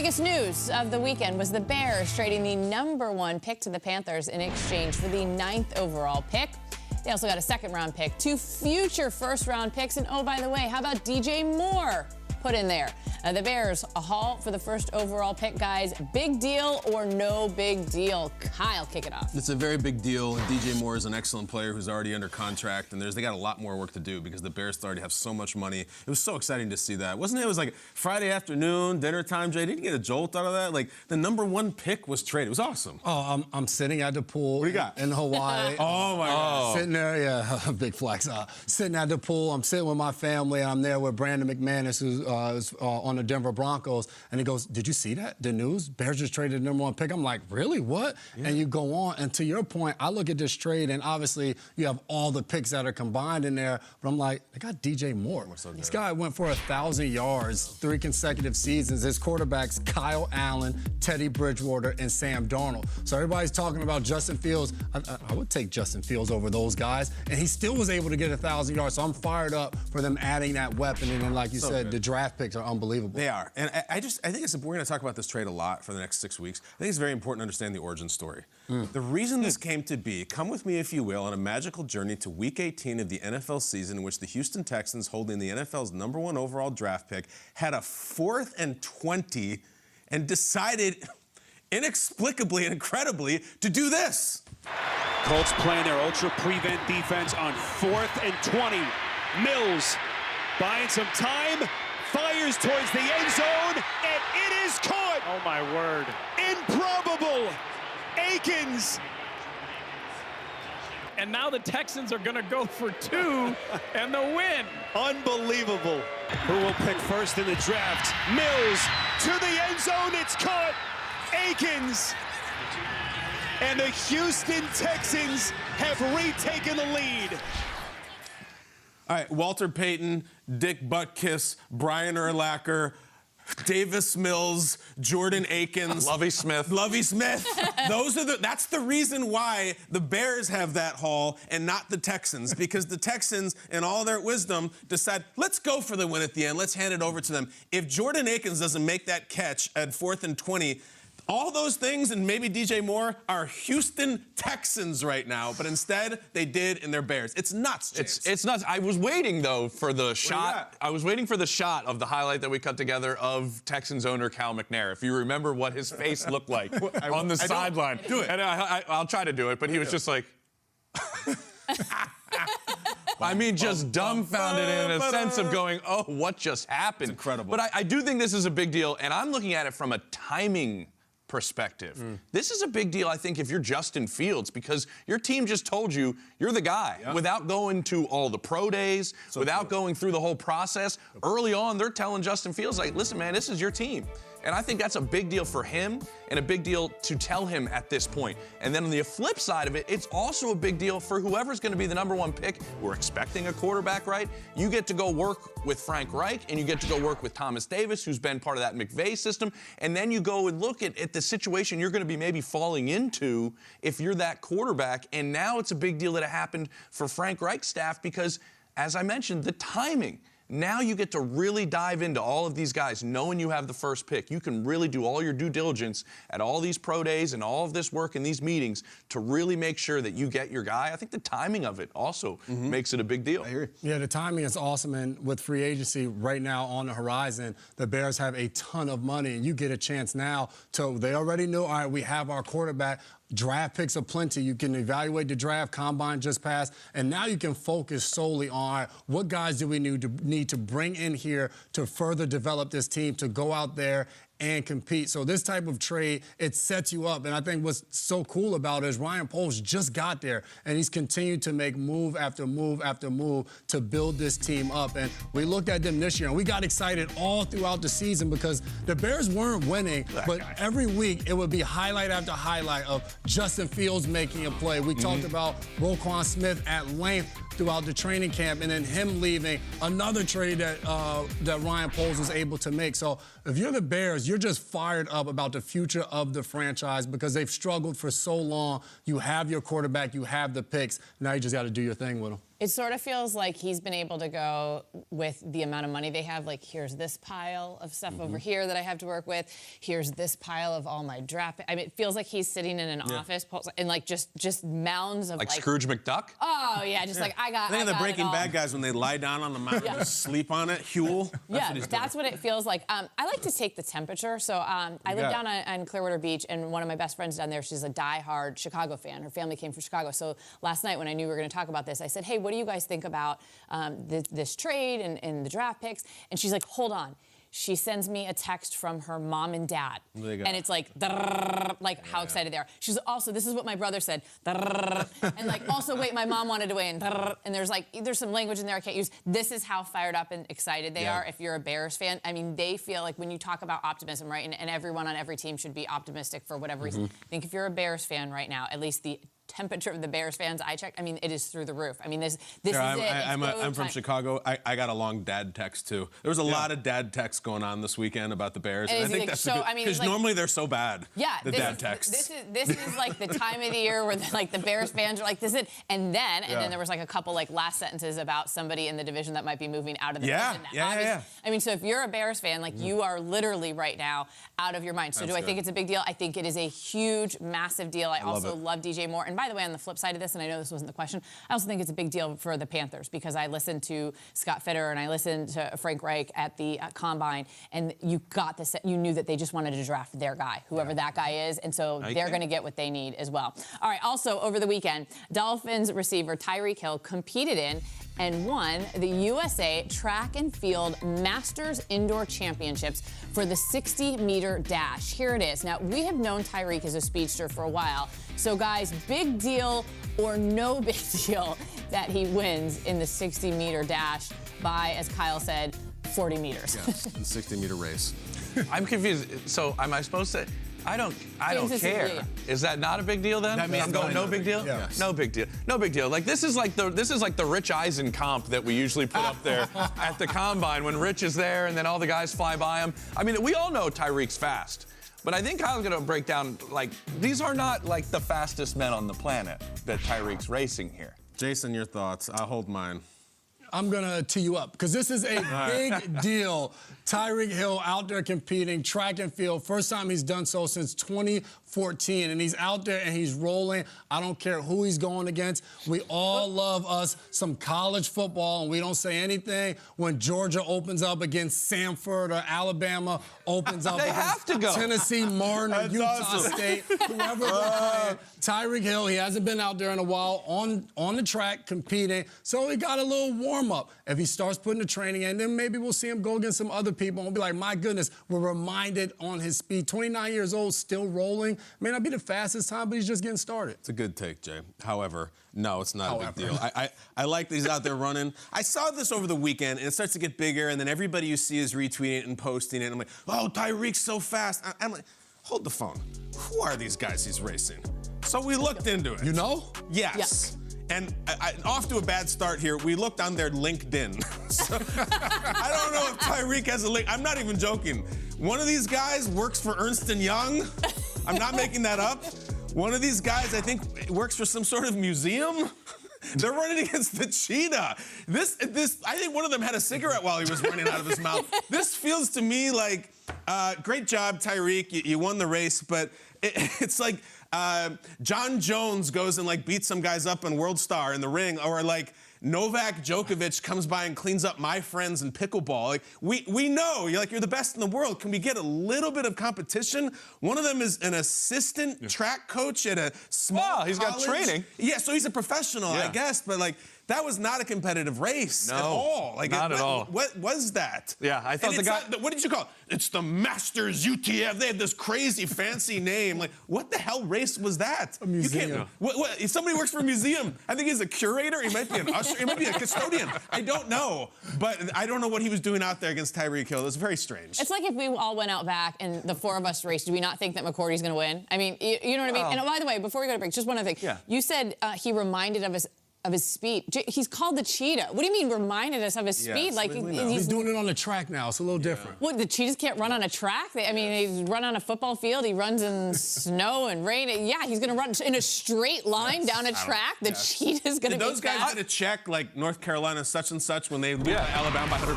biggest news of the weekend was the Bears trading the #1 pick to the Panthers in exchange for the 9th overall pick. They also got a second-round pick, 2 future first-round picks, and oh, by the way, how about DJ Moore put in there? The Bears, a haul for the first overall pick, guys. Big deal or no big deal? Kyle, kick it off. It's a very big deal, and DJ Moore is an excellent player who's already under contract, and they got a lot more work to do because the Bears already have so much money. It was so exciting to see that. Wasn't it? It was like Friday afternoon, dinner time, Jay. Didn't you get a jolt out of that? Like, the #1 pick was traded. It was awesome. Oh, I'm sitting at the pool. What do you got? In Hawaii. Oh, my God. Sitting there, yeah, big flex. Sitting at the pool. I'm sitting with my family. I'm there with Brandon McManus, who's on the Denver Broncos. And he goes, did you see that? The news? Bears just traded the #1 pick. I'm like, really? What? Yeah. And you go on. And to your point, I look at this trade, and obviously you have all the picks that are combined in there. But I'm like, they got DJ Moore. This guy went for 1,000 yards 3 consecutive seasons. His quarterbacks, Kyle Allen, Teddy Bridgewater, and Sam Darnold. So everybody's talking about Justin Fields. I would take Justin Fields over those guys. And he still was able to get 1,000 yards. So I'm fired up for them adding that weapon. And then, like you said, the draft picks are unbelievable. They are. And I think we're going to talk about this trade a lot for the next 6 weeks. I think it's very important to understand the origin story. The reason this came to be, come with me if you will, on a magical journey to Week 18 of the NFL season in which the Houston Texans, holding the NFL's #1 overall draft pick, had a 4th and 20 and decided inexplicably and incredibly to do this. Colts playing their ultra-prevent defense on 4th and 20. Mills buying some time. Fires towards the end zone, and it is caught! Oh, my word. Improbable! Akins! And now the Texans are going to go for 2 and the win. Unbelievable. Who will pick first in the draft? Mills to the end zone, it's caught! Akins! And the Houston Texans have retaken the lead. All right, Walter Payton, Dick Butkus, Brian Urlacher, Davis Mills, Jordan Akins, Lovie Smith. That's the reason why the Bears have that haul and not the Texans, because the Texans, in all their wisdom, decide, let's go for the win at the end. Let's hand it over to them. If Jordan Akins doesn't make that catch at 4th and 20, all those things and maybe DJ Moore are Houston Texans right now, but instead they did in their Bears. It's nuts, James. It's nuts. I was waiting, though, for the shot. I was waiting for the shot of the highlight that we cut together of Texans owner Cal McNair. If you remember what his face looked like on the sideline. Do it. And I'll try to do it, but he was just like... I mean, just dumbfounded in a sense of going, oh, what just happened? It's incredible. But I do think this is a big deal, and I'm looking at it from a timing perspective. This is a big deal, I think, if you're Justin Fields, because your team just told you you're the guy without going to all the pro days, without going through the whole process. Early on, they're telling Justin Fields, like, listen, man, this is your team. And I think that's a big deal for him and a big deal to tell him at this point. And then on the flip side of it, it's also a big deal for whoever's going to be the #1 pick. We're expecting a quarterback, right? You get to go work with Frank Reich, and you get to go work with Thomas Davis, who's been part of that McVay system. And then you go and look at the situation you're going to be maybe falling into if you're that quarterback. And now it's a big deal that it happened for Frank Reich's staff because, as I mentioned, the timing. Now you get to really dive into all of these guys knowing you have the first pick. You can really do all your due diligence at all these pro days and all of this work and these meetings to really make sure that you get your guy. I think the timing of it also makes it a big deal. I agree. Yeah, the timing is awesome. And with free agency right now on the horizon, the Bears have a ton of money. And you get a chance now to, they already know, all right, we have our quarterback. Draft picks are plenty. You can evaluate the draft. Combine just passed. And now you can focus solely on, all right, what guys do we need to bring in here to further develop this team to go out there and compete. So this type of trade, it sets you up. And I think what's so cool about it is Ryan Poles just got there, and he's continued to make move after move after move to build this team up. And we looked at them this year, and we got excited all throughout the season because the Bears weren't winning, but every week it would be highlight after highlight of Justin Fields making a play. We talked about Roquan Smith at length throughout the training camp, and then him leaving, another trade that Ryan Poles was able to make. So if you're the Bears, you're just fired up about the future of the franchise because they've struggled for so long. You have your quarterback, you have the picks. Now you just got to do your thing with them. It sort of feels like he's been able to go with the amount of money they have. Like, here's this pile of stuff over here that I have to work with. Here's this pile of all my draft. I mean, it feels like he's sitting in an office and like just mounds of like Scrooge McDuck. Oh yeah, just like I got. I think I the got Breaking it all. Bad guys when they lie down on the mountain and sleep on it. Huel. That's what it feels like. I like to take the temperature. So I live down on Clearwater Beach, and one of my best friends down there, she's a diehard Chicago fan. Her family came from Chicago. So last night when I knew we were going to talk about this, I said, hey, what do you guys think about this trade and the draft picks? And she's like, hold on. She sends me a text from her mom and dad, and it's like how excited they are. She's also, this is what my brother said, and like also wait, my mom wanted to win, and there's some language in there I can't use. This is how fired up and excited they are. If you're a Bears fan, I mean, they feel like when you talk about optimism, right, and everyone on every team should be optimistic for whatever reason. I think if you're a Bears fan right now, at least the temperature of the Bears fans I checked, I mean, it is through the roof. I mean, this is it. I'm from Chicago. I got a long dad text too. There was a lot of dad texts going on this weekend about the Bears. And I think that's because normally they're so bad. Yeah, the dad texts. This is like the time of the year where the Bears fans are like, this is it. And then there was like a couple like last sentences about somebody in the division that might be moving out of the division. Yeah. I mean, so if you're a Bears fan, like you are literally right now out of your mind. So do I think it's a big deal? I think it is a huge, massive deal. I also love DJ Moore. And by the way, on the flip side of this, and I know this wasn't the question, I also think it's a big deal for the Panthers because I listened to Scott Fitter and I listened to Frank Reich at the Combine, and you got this. You knew that they just wanted to draft their guy, whoever that guy is, and so they're going to get what they need as well. All right. Also, over the weekend, Dolphins receiver Tyreek Hill competed in and won the USA Track and Field Masters Indoor Championships for the 60-meter dash. Here it is. Now, we have known Tyreek as a speedster for a while. So, guys, big deal or no big deal that he wins in the 60-meter dash by, as Kyle said, 40 meters. Yes, the 60-meter race. I'm confused. So, am I supposed to? I don't care. Is that not a big deal then? That means I'm going no big deal? Yes. No big deal. No big deal. Like this is like the Rich Eisen comp that we usually put up there at the Combine when Rich is there and then all the guys fly by him. I mean, we all know Tyreek's fast. But I think Kyle's going to break down, like, these are not like the fastest men on the planet that Tyreek's racing here. Jason, your thoughts. I'll hold mine. I'm going to tee you up because this is a big deal. Tyreek Hill out there competing, track and field. First time he's done so since 2014. And he's out there and he's rolling. I don't care who he's going against. We all love us some college football, and we don't say anything when Georgia opens up against Samford or Alabama opens up against Tennessee, Martin, or Utah State, whoever they're playing. Tyreek Hill, he hasn't been out there in a while on the track competing, so he got a little warm-up. If he starts putting the training in, then maybe we'll see him go against some other people and we'll be like, my goodness, we're reminded on his speed. 29 years old, still rolling. May not be the fastest time, but he's just getting started. It's a good take, Jay. However, no, it's not a big deal. I like that he's out there running. I saw this over the weekend, and it starts to get bigger, and then everybody you see is retweeting it and posting it. And I'm like, oh, Tyreek's so fast. I'm like, hold the phone. Who are these guys he's racing? So we looked into it. You know? Yes. And off to a bad start here. We looked on their LinkedIn. So, I don't know if Tyreek has a link. I'm not even joking. One of these guys works for Ernst & Young. I'm not making that up. One of these guys, I think, works for some sort of museum. They're running against the cheetah. This, I think one of them had a cigarette while he was running out of his mouth. This feels to me like, great job, Tyreek. You won the race, but it's like John Jones goes and like beats some guys up on World Star in the ring, or like Novak Djokovic comes by and cleans up my friends in pickleball. Like we know you're the best in the world. Can we get a little bit of competition? One of them is an assistant track coach at a small he's got college. training. Yeah, so he's a professional, I guess, but like that was not a competitive race at all. Like not at all. What was that? Yeah, I thought the guy. What did you call it? It's the Masters UTF. They had this crazy fancy name. Like, what the hell race was that? A museum. If somebody works for a museum, I think he's a curator. He might be an usher. He might be a custodian. I don't know. But I don't know what he was doing out there against Tyreek Hill. It was very strange. It's like if we all went out back and the four of us raced, do we not think that McCourty's going to win? I mean, you know what I mean? And by the way, before we go to break, just one other thing. Yeah. You said he reminded of us of his speed. He's called the cheetah. What do you mean reminded us of his speed? Like He's doing it on the track now. It's a little different. What, the cheetahs can't run on a track? I mean, they run on a football field. He runs in snow and rain. Yeah, he's going to run in a straight line down a track. The cheetah's going to be Those guys get a check like North Carolina such and such when they lose Alabama by 100